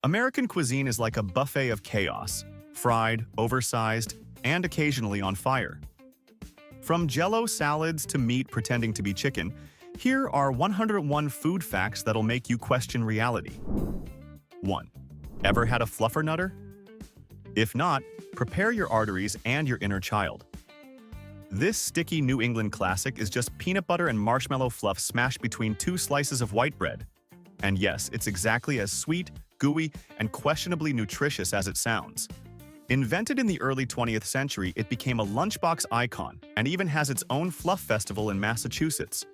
American cuisine is like a buffet of chaos, fried, oversized, and occasionally on fire. From Jell-O salads to meat pretending to be chicken, here are 101 food facts that'll make you question reality. 1. Ever had a fluffernutter? If not, prepare your arteries and your inner child. This sticky New England classic is just peanut butter and marshmallow fluff smashed between two slices of white bread. And yes, it's exactly as sweet, gooey, and questionably nutritious as it sounds. Invented in the early 20th century, it became a lunchbox icon and even has its own fluff festival in Massachusetts.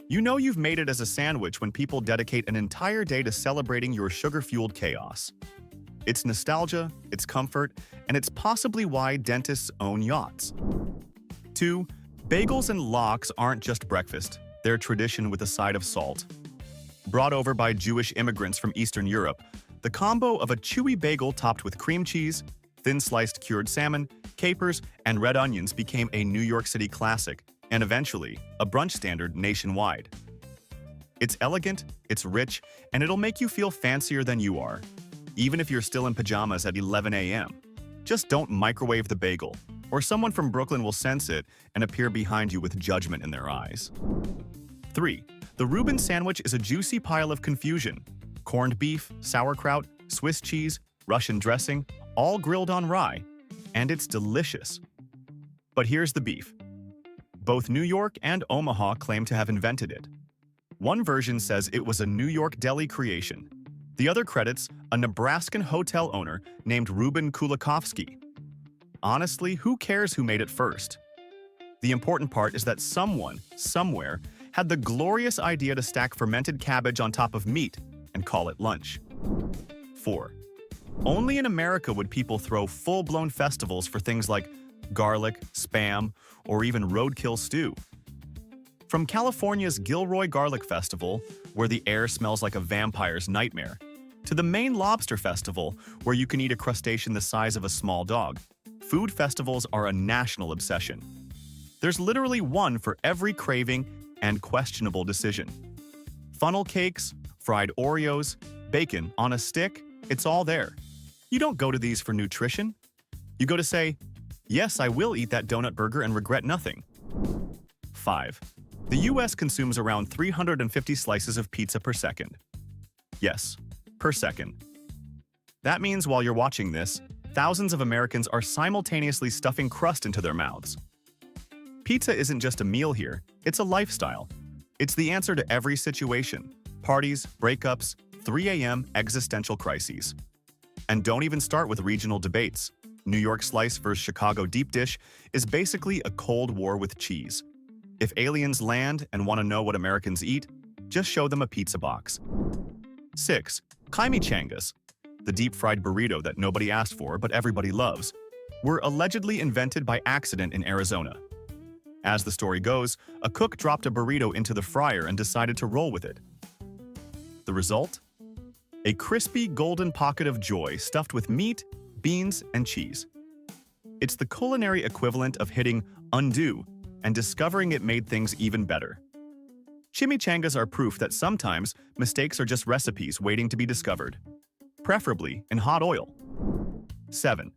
You know you've made it as a sandwich when people dedicate an entire day to celebrating your sugar-fueled chaos. It's nostalgia, it's comfort, and it's possibly why dentists own yachts. 2. Bagels and lox aren't just breakfast, they're tradition with a side of salt. Brought over by Jewish immigrants from Eastern Europe, the combo of a chewy bagel topped with cream cheese, thin-sliced cured salmon, capers, and red onions became a New York City classic, and eventually, a brunch standard nationwide. It's elegant, it's rich, and it'll make you feel fancier than you are, even if you're still in pajamas at 11 a.m. Just don't microwave the bagel, or someone from Brooklyn will sense it and appear behind you with judgment in their eyes. 3. The Reuben sandwich is a juicy pile of confusion. Corned beef, sauerkraut, Swiss cheese, Russian dressing, all grilled on rye, and it's delicious. But here's the beef. Both New York and Omaha claim to have invented it. One version says it was a New York deli creation. The other credits a Nebraskan hotel owner named Reuben Kulikovsky. Honestly, who cares who made it first? The important part is that someone, somewhere, had the glorious idea to stack fermented cabbage on top of meat and call it lunch. 4. Only in America would people throw full-blown festivals for things like garlic, Spam, or even roadkill stew. From California's Gilroy Garlic Festival, where the air smells like a vampire's nightmare, to the Maine Lobster Festival, where you can eat a crustacean the size of a small dog, food festivals are a national obsession. There's literally one for every craving and questionable decision. Funnel cakes, fried Oreos, bacon on a stick, it's all there. You don't go to these for nutrition. You go to say, yes, I will eat that donut burger and regret nothing. 5. The US consumes around 350 slices of pizza per second. Yes, per second. That means while you're watching this, thousands of Americans are simultaneously stuffing crust into their mouths. Pizza isn't just a meal here, it's a lifestyle. It's the answer to every situation: parties, breakups, 3 a.m. existential crises. And don't even start with regional debates. New York slice versus Chicago deep dish is basically a cold war with cheese. If aliens land and want to know what Americans eat, just show them a pizza box. 6. Chimichangas, the deep-fried burrito that nobody asked for but everybody loves, were allegedly invented by accident in Arizona. As the story goes, a cook dropped a burrito into the fryer and decided to roll with it. The result? A crispy golden pocket of joy stuffed with meat, beans, and cheese. It's the culinary equivalent of hitting undo and discovering it made things even better. Chimichangas are proof that sometimes mistakes are just recipes waiting to be discovered, preferably in hot oil. 7.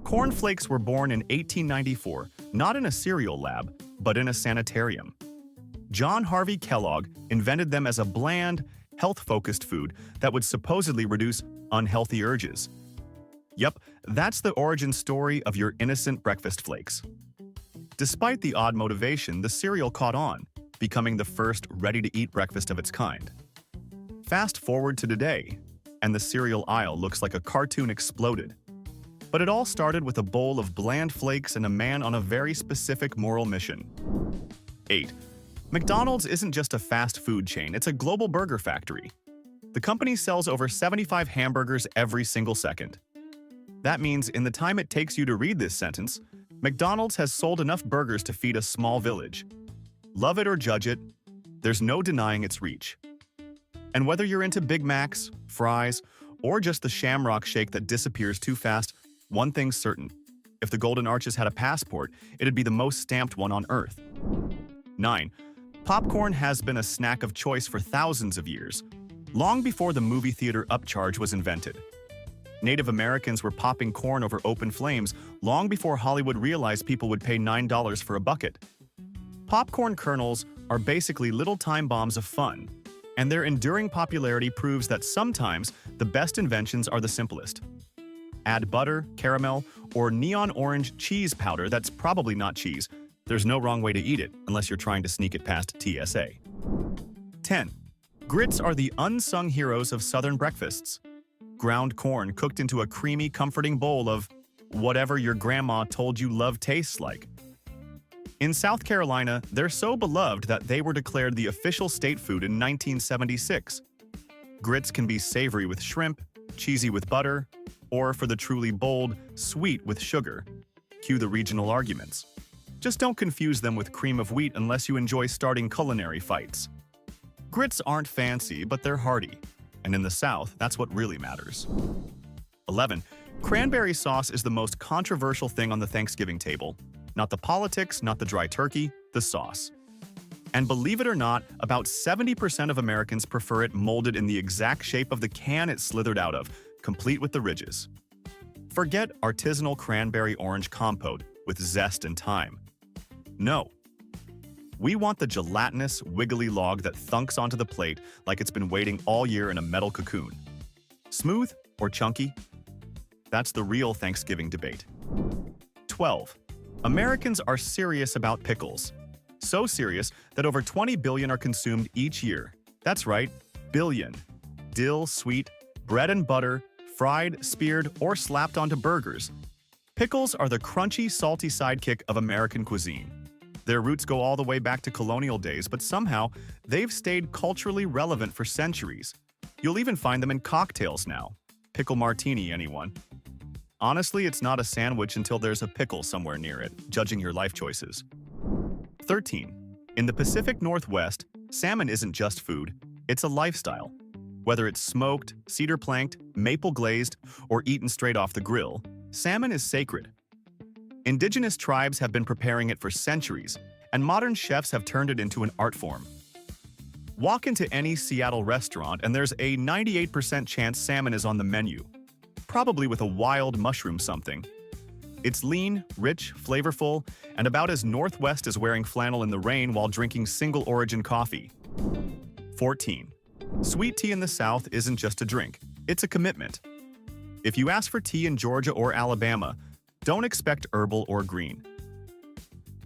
Cornflakes were born in 1894, not in a cereal lab, but in a sanitarium. John Harvey Kellogg invented them as a bland, health-focused food that would supposedly reduce unhealthy urges. Yup, that's the origin story of your innocent breakfast flakes. Despite the odd motivation, the cereal caught on, becoming the first ready-to-eat breakfast of its kind. Fast forward to today, and the cereal aisle looks like a cartoon exploded. But it all started with a bowl of bland flakes and a man on a very specific moral mission. 8. McDonald's isn't just a fast food chain, it's a global burger factory. The company sells over 75 hamburgers every single second. That means in the time it takes you to read this sentence, McDonald's has sold enough burgers to feed a small village. Love it or judge it, there's no denying its reach. And whether you're into Big Macs, fries, or just the shamrock shake that disappears too fast, one thing's certain: if the Golden Arches had a passport, it'd be the most stamped one on Earth. 9. Popcorn has been a snack of choice for thousands of years, long before the movie theater upcharge was invented. Native Americans were popping corn over open flames long before Hollywood realized people would pay $9 for a bucket. Popcorn kernels are basically little time bombs of fun, and their enduring popularity proves that sometimes the best inventions are the simplest. Add butter, caramel, or neon orange cheese powder that's probably not cheese. There's no wrong way to eat it unless you're trying to sneak it past TSA. 10. Grits are the unsung heroes of Southern breakfasts. Ground corn cooked into a creamy, comforting bowl of whatever your grandma told you love tastes like. In South Carolina, they're so beloved that they were declared the official state food in 1976. Grits can be savory with shrimp, cheesy with butter, or for the truly bold, sweet with sugar. Cue the regional arguments. Just don't confuse them with cream of wheat unless you enjoy starting culinary fights. Grits aren't fancy, but they're hearty. And in the South, that's what really matters. 11. Cranberry sauce is the most controversial thing on the Thanksgiving table. Not the politics, not the dry turkey, the sauce. And believe it or not, about 70% of Americans prefer it molded in the exact shape of the can it slithered out of, complete with the ridges. Forget artisanal cranberry orange compote with zest and thyme. No. We want the gelatinous, wiggly log that thunks onto the plate like it's been waiting all year in a metal cocoon. Smooth or chunky? That's the real Thanksgiving debate. 12. Americans are serious about pickles. So serious that over 20 billion are consumed each year. That's right, billion. Dill, sweet, bread and butter, fried, speared, or slapped onto burgers. Pickles are the crunchy, salty sidekick of American cuisine. Their roots go all the way back to colonial days, but somehow they've stayed culturally relevant for centuries. You'll even find them in cocktails now. Pickle martini, anyone? Honestly, it's not a sandwich until there's a pickle somewhere near it, judging your life choices. 13. In the Pacific Northwest, salmon isn't just food, it's a lifestyle. Whether it's smoked, cedar planked, maple glazed, or eaten straight off the grill, salmon is sacred. Indigenous tribes have been preparing it for centuries, and modern chefs have turned it into an art form. Walk into any Seattle restaurant and there's a 98% chance salmon is on the menu, probably with a wild mushroom something. It's lean, rich, flavorful, and about as Northwest as wearing flannel in the rain while drinking single-origin coffee. 14. Sweet tea in the South isn't just a drink, it's a commitment. If you ask for tea in Georgia or Alabama, don't expect herbal or green.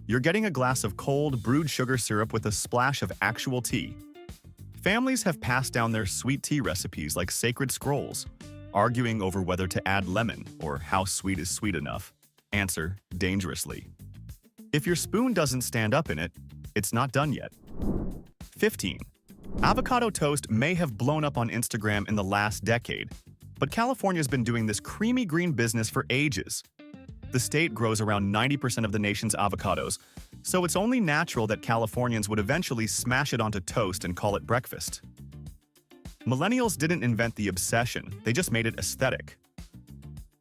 You're getting a glass of cold, brewed sugar syrup with a splash of actual tea. Families have passed down their sweet tea recipes like sacred scrolls, arguing over whether to add lemon or how sweet is sweet enough. Answer: dangerously. If your spoon doesn't stand up in it, it's not done yet. 15. Avocado toast may have blown up on Instagram in the last decade, but California's been doing this creamy green business for ages. The state grows around 90% of the nation's avocados, so it's only natural that Californians would eventually smash it onto toast and call it breakfast. Millennials didn't invent the obsession, they just made it aesthetic.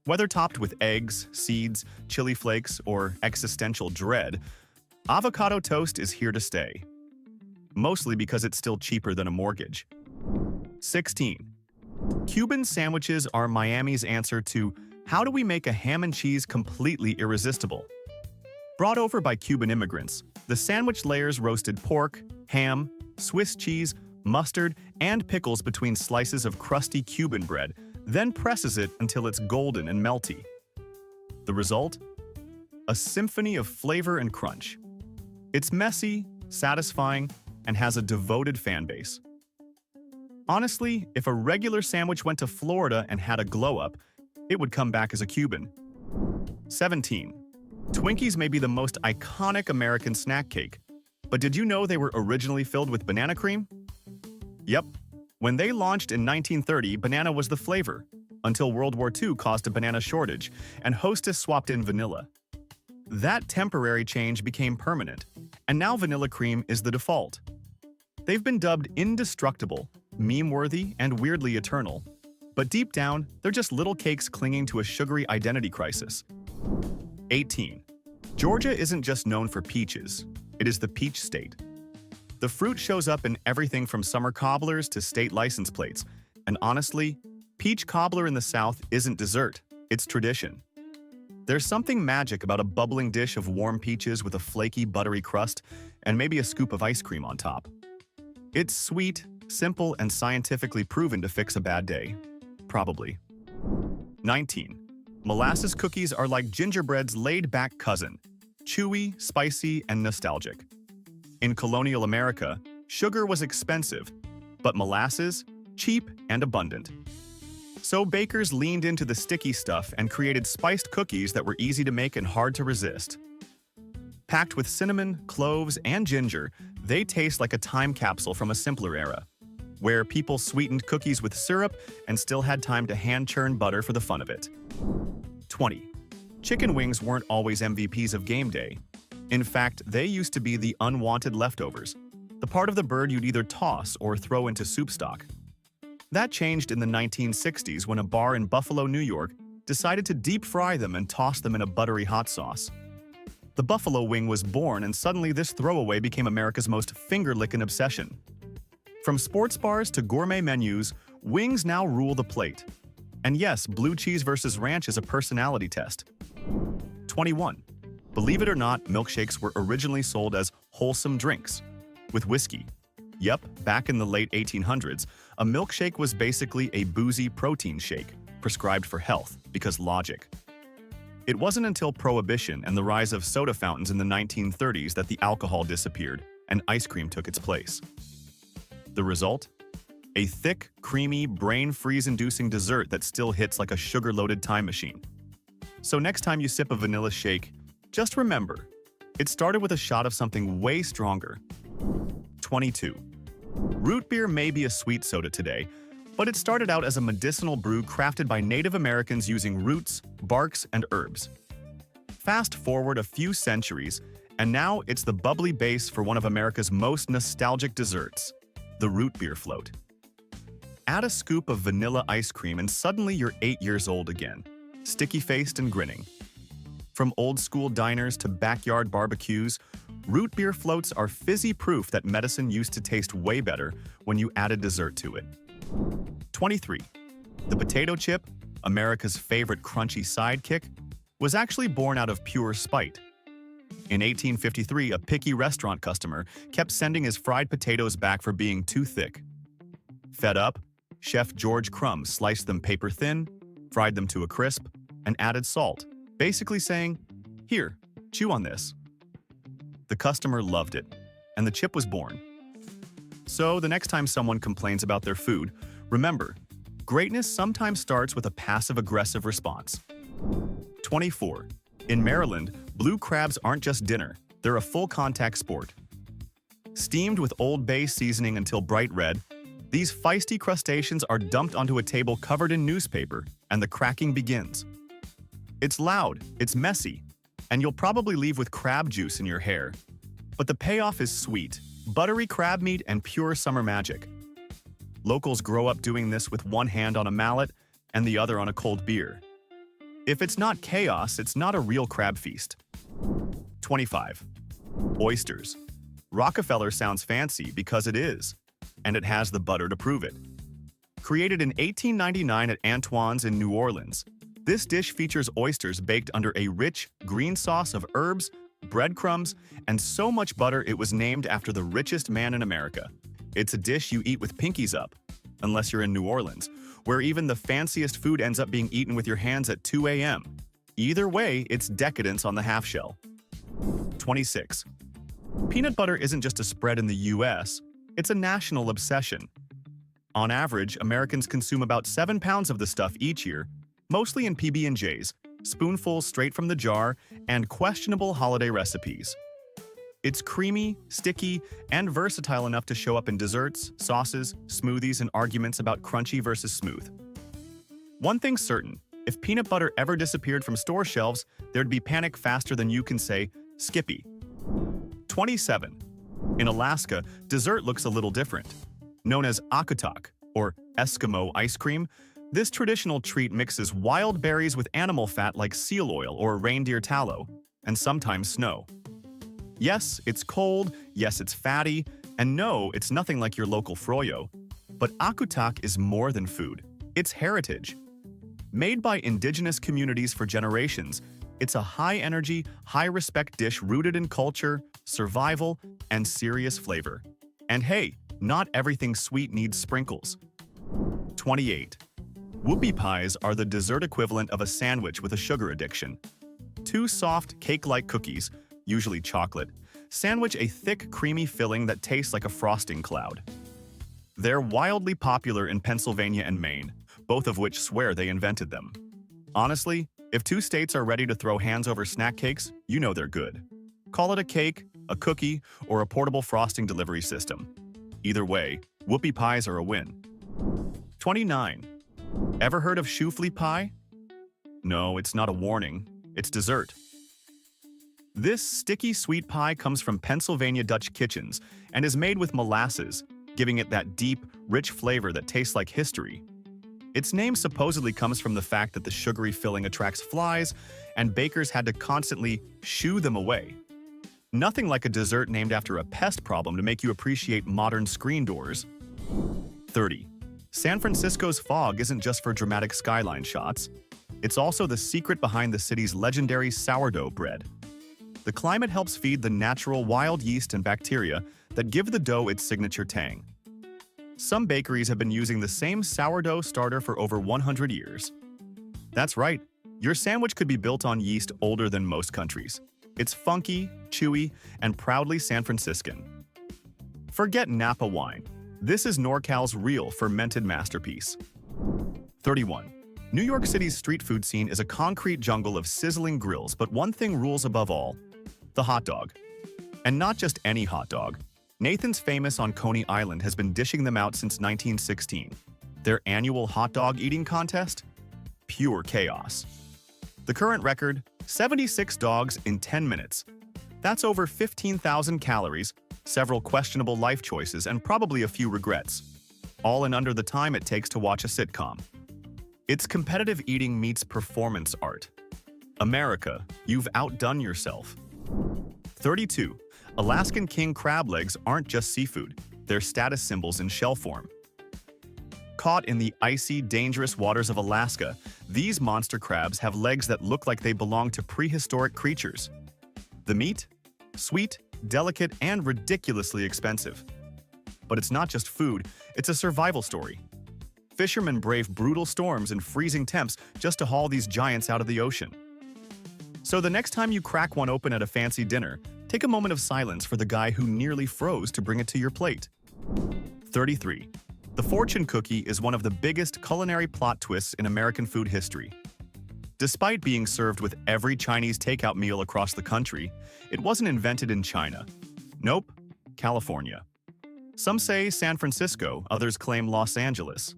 Whether topped with eggs, seeds, chili flakes, or existential dread, avocado toast is here to stay. Mostly because it's still cheaper than a mortgage. 16. Cuban sandwiches are Miami's answer to how do we make a ham and cheese completely irresistible? Brought over by Cuban immigrants, the sandwich layers roasted pork, ham, Swiss cheese, mustard, and pickles between slices of crusty Cuban bread, then presses it until it's golden and melty. The result? A symphony of flavor and crunch. It's messy, satisfying, and has a devoted fan base. Honestly, if a regular sandwich went to Florida and had a glow-up, it would come back as a Cuban. 17. Twinkies may be the most iconic American snack cake, but did you know they were originally filled with banana cream? Yep. When they launched in 1930, banana was the flavor, until World War II caused a banana shortage, and Hostess swapped in vanilla. That temporary change became permanent, and now vanilla cream is the default. They've been dubbed indestructible, meme-worthy, and weirdly eternal. But deep down, they're just little cakes clinging to a sugary identity crisis. 18. Georgia isn't just known for peaches, it is the peach state. The fruit shows up in everything from summer cobblers to state license plates, and honestly, Peach cobbler in the South isn't dessert, it's tradition. There's something magic about a bubbling dish of warm peaches with a flaky, buttery crust and maybe a scoop of ice cream on top. It's sweet, simple, and scientifically proven to fix a bad day. Probably. 19. Molasses cookies are like gingerbread's laid-back cousin, chewy, spicy, and nostalgic. In colonial America, sugar was expensive, but molasses, cheap and abundant. So bakers leaned into the sticky stuff and created spiced cookies that were easy to make and hard to resist. Packed with cinnamon, cloves, and ginger, they taste like a time capsule from a simpler era, where people sweetened cookies with syrup and still had time to hand-churn butter for the fun of it. 20. Chicken wings weren't always MVPs of game day. In fact, they used to be the unwanted leftovers, the part of the bird you'd either toss or throw into soup stock. That changed in the 1960s when a bar in Buffalo, New York, decided to deep fry them and toss them in a buttery hot sauce. The buffalo wing was born, and suddenly this throwaway became America's most finger-licking obsession. From sports bars to gourmet menus, wings now rule the plate. And yes, blue cheese versus ranch is a personality test. 21. Believe it or not, milkshakes were originally sold as wholesome drinks, with whiskey. Yep, back in the late 1800s, a milkshake was basically a boozy protein shake, prescribed for health, because logic. It wasn't until Prohibition and the rise of soda fountains in the 1930s that the alcohol disappeared and ice cream took its place. The result? A thick, creamy, brain-freeze-inducing dessert that still hits like a sugar-loaded time machine. So next time you sip a vanilla shake, just remember, it started with a shot of something way stronger. 22. Root beer may be a sweet soda today, but it started out as a medicinal brew crafted by Native Americans using roots, barks, and herbs. Fast forward a few centuries, and now it's the bubbly base for one of America's most nostalgic desserts, the root beer float. Add a scoop of vanilla ice cream and suddenly you're 8 years old again, sticky-faced and grinning. From old-school diners to backyard barbecues, root beer floats are fizzy proof that medicine used to taste way better when you added dessert to it. 23. The potato chip, America's favorite crunchy sidekick, was actually born out of pure spite. In 1853, a picky restaurant customer kept sending his fried potatoes back for being too thick. Fed up, Chef George Crumb sliced them paper-thin, fried them to a crisp, and added salt, basically saying, "Here, chew on this." The customer loved it, and the chip was born. So the next time someone complains about their food, remember, greatness sometimes starts with a passive-aggressive response. 24. In Maryland, blue crabs aren't just dinner, they're a full-contact sport. Steamed with Old Bay seasoning until bright red, these feisty crustaceans are dumped onto a table covered in newspaper, and the cracking begins. It's loud, it's messy, and you'll probably leave with crab juice in your hair. But the payoff is sweet, buttery crab meat and pure summer magic. Locals grow up doing this with one hand on a mallet and the other on a cold beer. If it's not chaos, it's not a real crab feast. 25. Oysters. Rockefeller sounds fancy because it is, and it has the butter to prove it. Created in 1899 at Antoine's in New Orleans, this dish features oysters baked under a rich, green sauce of herbs, breadcrumbs, and so much butter it was named after the richest man in America. It's a dish you eat with pinkies up, unless you're in New Orleans, where even the fanciest food ends up being eaten with your hands at 2 a.m. Either way, it's decadence on the half shell. 26. Peanut butter isn't just a spread in the US, it's a national obsession. On average, Americans consume about 7 pounds of the stuff each year, mostly in PB&Js, spoonfuls straight from the jar, and questionable holiday recipes. It's creamy, sticky, and versatile enough to show up in desserts, sauces, smoothies, and arguments about crunchy versus smooth. One thing's certain, if peanut butter ever disappeared from store shelves, there'd be panic faster than you can say, Skippy. 27. In Alaska, dessert looks a little different. Known as akutak, or Eskimo ice cream, this traditional treat mixes wild berries with animal fat like seal oil or reindeer tallow, and sometimes snow. Yes, it's cold, yes, it's fatty, and no, it's nothing like your local froyo. But akutak is more than food. It's heritage. Made by indigenous communities for generations, it's a high-energy, high-respect dish rooted in culture, survival, and serious flavor. And hey, not everything sweet needs sprinkles. 28. Whoopie pies are the dessert equivalent of a sandwich with a sugar addiction. Two soft, cake-like cookies, usually chocolate, sandwich a thick, creamy filling that tastes like a frosting cloud. They're wildly popular in Pennsylvania and Maine, both of which swear they invented them. Honestly, if two states are ready to throw hands over snack cakes, you know they're good. Call it a cake, a cookie, or a portable frosting delivery system. Either way, whoopie pies are a win. 29. Ever heard of choufle pie? No, it's not a warning. It's dessert. This sticky sweet pie comes from Pennsylvania Dutch kitchens and is made with molasses, giving it that deep, rich flavor that tastes like history. Its name supposedly comes from the fact that the sugary filling attracts flies, and bakers had to constantly shoo them away. Nothing like a dessert named after a pest problem to make you appreciate modern screen doors. 30. San Francisco's fog isn't just for dramatic skyline shots. It's also the secret behind the city's legendary sourdough bread. The climate helps feed the natural wild yeast and bacteria that give the dough its signature tang. Some bakeries have been using the same sourdough starter for over 100 years. That's right, your sandwich could be built on yeast older than most countries. It's funky, chewy, and proudly San Franciscan. Forget Napa wine. This is NorCal's real fermented masterpiece. 31. New York City's street food scene is a concrete jungle of sizzling grills, but one thing rules above all: the hot dog. And not just any hot dog. Nathan's Famous on Coney Island has been dishing them out since 1916. Their annual hot dog eating contest? Pure chaos. The current record? 76 dogs in 10 minutes. That's over 15,000 calories, several questionable life choices, and probably a few regrets. All in under the time it takes to watch a sitcom. It's competitive eating meets performance art. America, you've outdone yourself. 32. Alaskan king crab legs aren't just seafood, they're status symbols in shell form. Caught in the icy, dangerous waters of Alaska, these monster crabs have legs that look like they belong to prehistoric creatures. The meat? Sweet, delicate, and ridiculously expensive. But it's not just food, it's a survival story. Fishermen brave brutal storms and freezing temps just to haul these giants out of the ocean. So the next time you crack one open at a fancy dinner, take a moment of silence for the guy who nearly froze to bring it to your plate. 33. The fortune cookie is one of the biggest culinary plot twists in American food history. Despite being served with every Chinese takeout meal across the country, it wasn't invented in China. Nope, California. Some say San Francisco, others claim Los Angeles.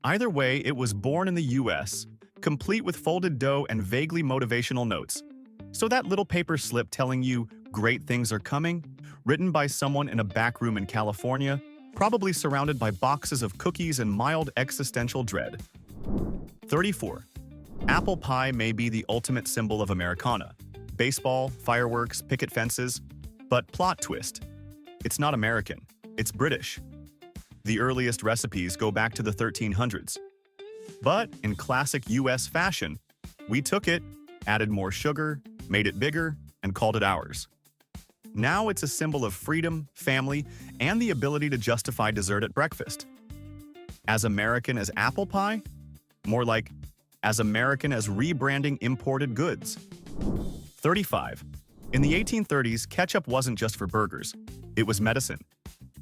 Either way, it was born in the US, complete with folded dough and vaguely motivational notes. So that little paper slip telling you great things are coming, written by someone in a back room in California, probably surrounded by boxes of cookies and mild existential dread. 34. Apple pie may be the ultimate symbol of Americana. Baseball, fireworks, picket fences. But plot twist. It's not American. It's British. The earliest recipes go back to the 1300s. But in classic US fashion, we took it, added more sugar, made it bigger, and called it ours. Now it's a symbol of freedom, family, and the ability to justify dessert at breakfast. As American as apple pie? More like, as American as rebranding imported goods. 35. In the 1830s, ketchup wasn't just for burgers. It was medicine.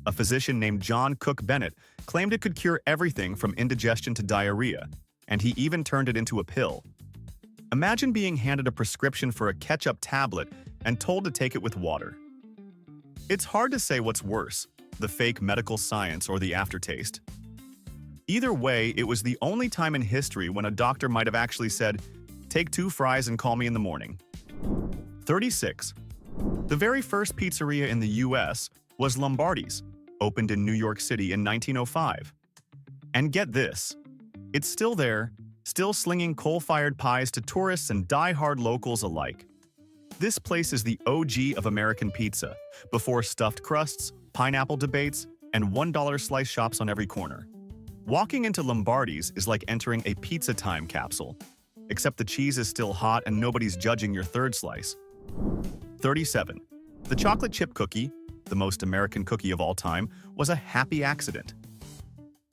A physician named John Cook Bennett claimed it could cure everything from indigestion to diarrhea, and he even turned it into a pill. Imagine being handed a prescription for a ketchup tablet and told to take it with water. It's hard to say what's worse, the fake medical science or the aftertaste. Either way, it was the only time in history when a doctor might have actually said, "Take 2 fries and call me in the morning." 36. The very first pizzeria in the US was Lombardi's, opened in New York City in 1905. And get this, it's still there, still slinging coal-fired pies to tourists and die-hard locals alike. This place is the OG of American pizza, before stuffed crusts, pineapple debates, and $1 slice shops on every corner. Walking into Lombardi's is like entering a pizza time capsule, except the cheese is still hot and nobody's judging your third slice. 37. The chocolate chip cookie, the most American cookie of all time, was a happy accident.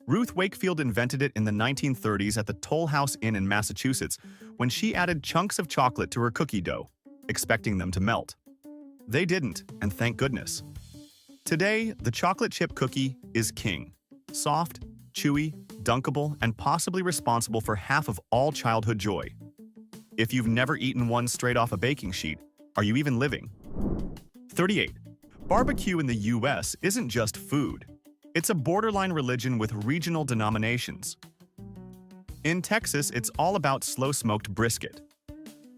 Ruth Wakefield invented it in the 1930s at the Toll House Inn in Massachusetts when she added chunks of chocolate to her cookie dough, expecting them to melt. They didn't, and thank goodness. Today, the chocolate chip cookie is king. Soft, chewy, dunkable, and possibly responsible for half of all childhood joy. If you've never eaten one straight off a baking sheet, are you even living? 38. Barbecue in the US isn't just food. It's a borderline religion with regional denominations. In Texas, it's all about slow-smoked brisket.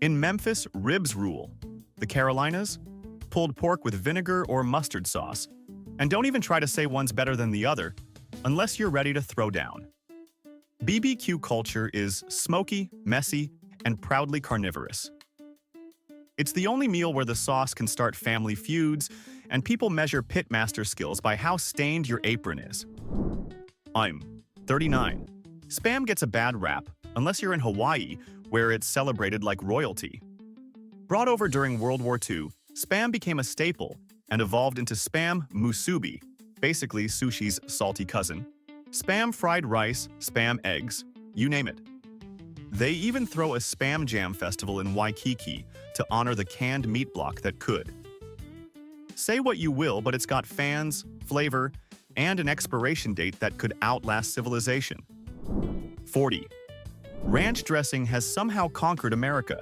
In Memphis, ribs rule. The Carolinas? Pulled pork with vinegar or mustard sauce. And don't even try to say one's better than the other, unless you're ready to throw down. BBQ culture is smoky, messy, and proudly carnivorous. It's the only meal where the sauce can start family feuds, and people measure pitmaster skills by how stained your apron is. I'm 39. Spam gets a bad rap, unless you're in Hawaii, where it's celebrated like royalty. Brought over during World War II, Spam became a staple and evolved into Spam musubi, basically sushi's salty cousin, Spam fried rice, Spam eggs, you name it. They even throw a Spam Jam festival in Waikiki to honor the canned meat block that could. Say what you will, but it's got fans, flavor, and an expiration date that could outlast civilization. 40. Ranch dressing has somehow conquered America,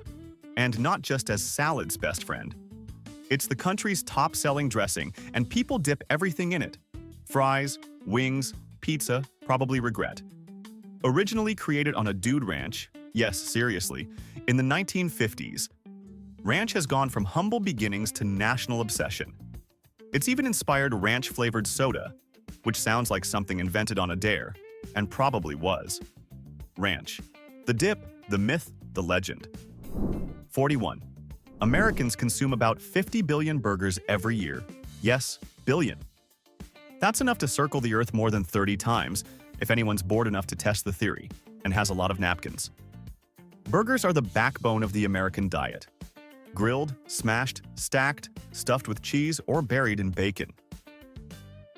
and not just as salad's best friend. It's the country's top-selling dressing, and people dip everything in it. Fries, wings, pizza, probably regret. Originally created on a dude ranch, yes, seriously, in the 1950s, ranch has gone from humble beginnings to national obsession. It's even inspired ranch-flavored soda, which sounds like something invented on a dare, and probably was. Ranch. The dip, the myth, the legend. 41. Americans consume about 50 billion burgers every year. Yes, billion. That's enough to circle the Earth more than 30 times, if anyone's bored enough to test the theory, and has a lot of napkins. Burgers are the backbone of the American diet. Grilled, smashed, stacked, stuffed with cheese, or buried in bacon.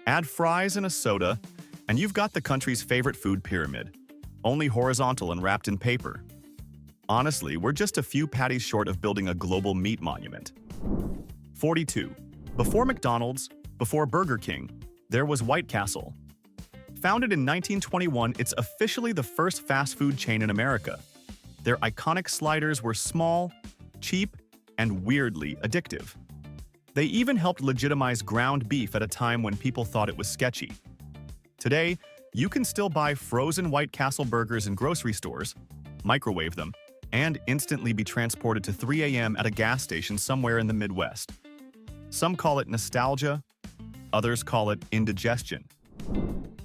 Add fries and a soda, and you've got the country's favorite food pyramid, only horizontal and wrapped in paper. Honestly, we're just a few patties short of building a global meat monument. 42. Before McDonald's, before Burger King, there was White Castle. Founded in 1921, it's officially the first fast food chain in America. Their iconic sliders were small, cheap, and weirdly addictive. They even helped legitimize ground beef at a time when people thought it was sketchy. Today, you can still buy frozen White Castle burgers in grocery stores, microwave them, and instantly be transported to 3 a.m. at a gas station somewhere in the Midwest. Some call it nostalgia, others call it indigestion.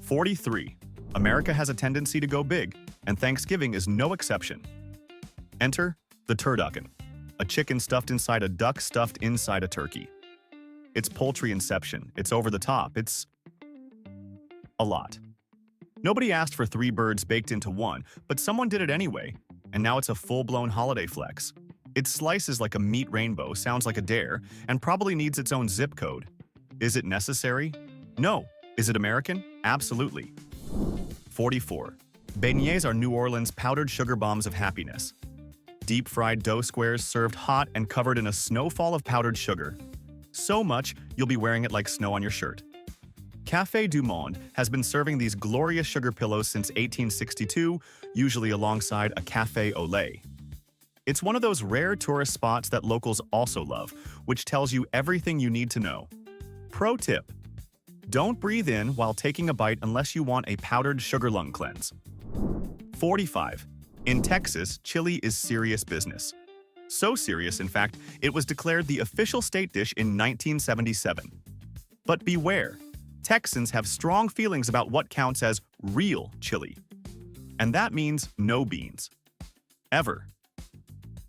43. America has a tendency to go big, and Thanksgiving is no exception. Enter the Turducken, a chicken stuffed inside a duck stuffed inside a turkey. It's poultry inception, it's over the top, it's a lot. Nobody asked for 3 birds baked into one, but someone did it anyway, and now it's a full-blown holiday flex. It slices like a meat rainbow, sounds like a dare, and probably needs its own zip code. Is it necessary? No. Is it American? Absolutely. 44. Beignets are New Orleans' powdered sugar bombs of happiness. Deep-fried dough squares served hot and covered in a snowfall of powdered sugar. So much, you'll be wearing it like snow on your shirt. Café du Monde has been serving these glorious sugar pillows since 1862, usually alongside a café au lait. It's one of those rare tourist spots that locals also love, which tells you everything you need to know. Pro tip: don't breathe in while taking a bite unless you want a powdered sugar lung cleanse. 45. In Texas, chili is serious business. So serious, in fact, it was declared the official state dish in 1977. But beware, Texans have strong feelings about what counts as real chili. And that means no beans. Ever.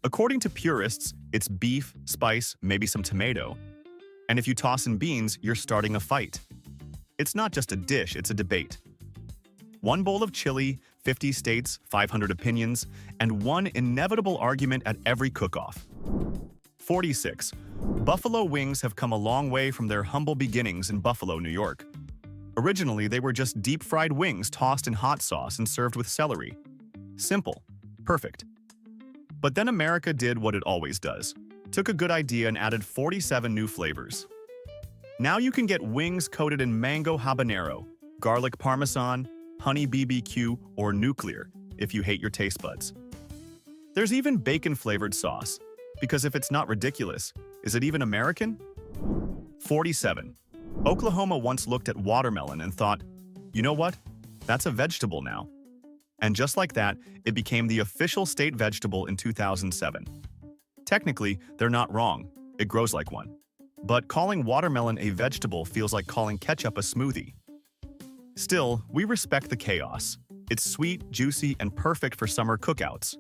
According to purists, it's beef, spice, maybe some tomato. And if you toss in beans, you're starting a fight. It's not just a dish, it's a debate. One bowl of chili, 50 states, 500 opinions, and one inevitable argument at every cook-off. 46. Buffalo wings have come a long way from their humble beginnings in Buffalo, New York. Originally, they were just deep-fried wings tossed in hot sauce and served with celery. Simple. Perfect. But then America did what it always does. Took a good idea and added 47 new flavors. Now you can get wings coated in mango habanero, garlic parmesan, honey BBQ, or nuclear if you hate your taste buds. There's even bacon-flavored sauce, because if it's not ridiculous, is it even American? 47. Oklahoma once looked at watermelon and thought, you know what? That's a vegetable now. And just like that, it became the official state vegetable in 2007. Technically, they're not wrong. It grows like one. But calling watermelon a vegetable feels like calling ketchup a smoothie. Still, we respect the chaos. It's sweet, juicy, and perfect for summer cookouts.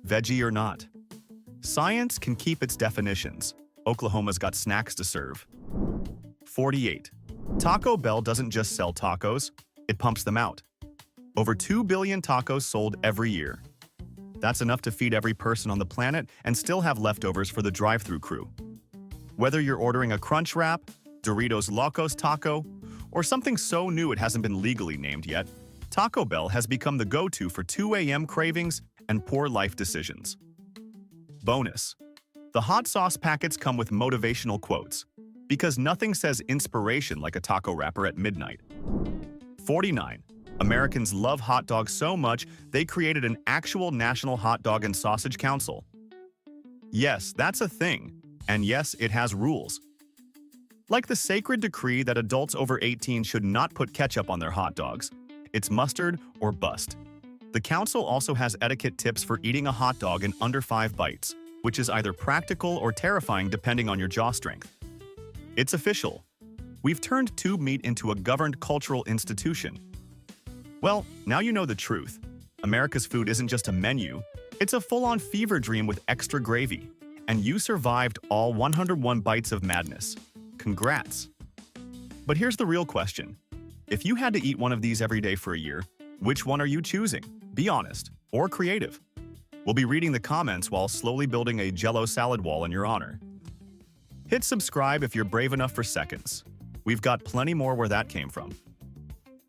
Veggie or not. Science can keep its definitions. Oklahoma's got snacks to serve. 48. Taco Bell doesn't just sell tacos, it pumps them out. Over 2 billion tacos sold every year. That's enough to feed every person on the planet and still have leftovers for the drive-thru crew. Whether you're ordering a Crunch Wrap, Doritos Locos Taco, or something so new it hasn't been legally named yet, Taco Bell has become the go-to for 2 a.m. cravings and poor life decisions. Bonus. The hot sauce packets come with motivational quotes, because nothing says inspiration like a taco wrapper at midnight. 49. Americans love hot dogs so much, they created an actual National Hot Dog and Sausage Council. Yes, that's a thing. And yes, it has rules. Like the sacred decree that adults over 18 should not put ketchup on their hot dogs. It's mustard or bust. The council also has etiquette tips for eating a hot dog in under 5 bites, which is either practical or terrifying depending on your jaw strength. It's official. We've turned tube meat into a governed cultural institution. Well, now you know the truth. America's food isn't just a menu, it's a full-on fever dream with extra gravy. And you survived all 101 bites of madness. Congrats. But here's the real question. If you had to eat one of these every day for a year, which one are you choosing? Be honest or creative. We'll be reading the comments while slowly building a Jell-O salad wall in your honor. Hit subscribe if you're brave enough for seconds. We've got plenty more where that came from.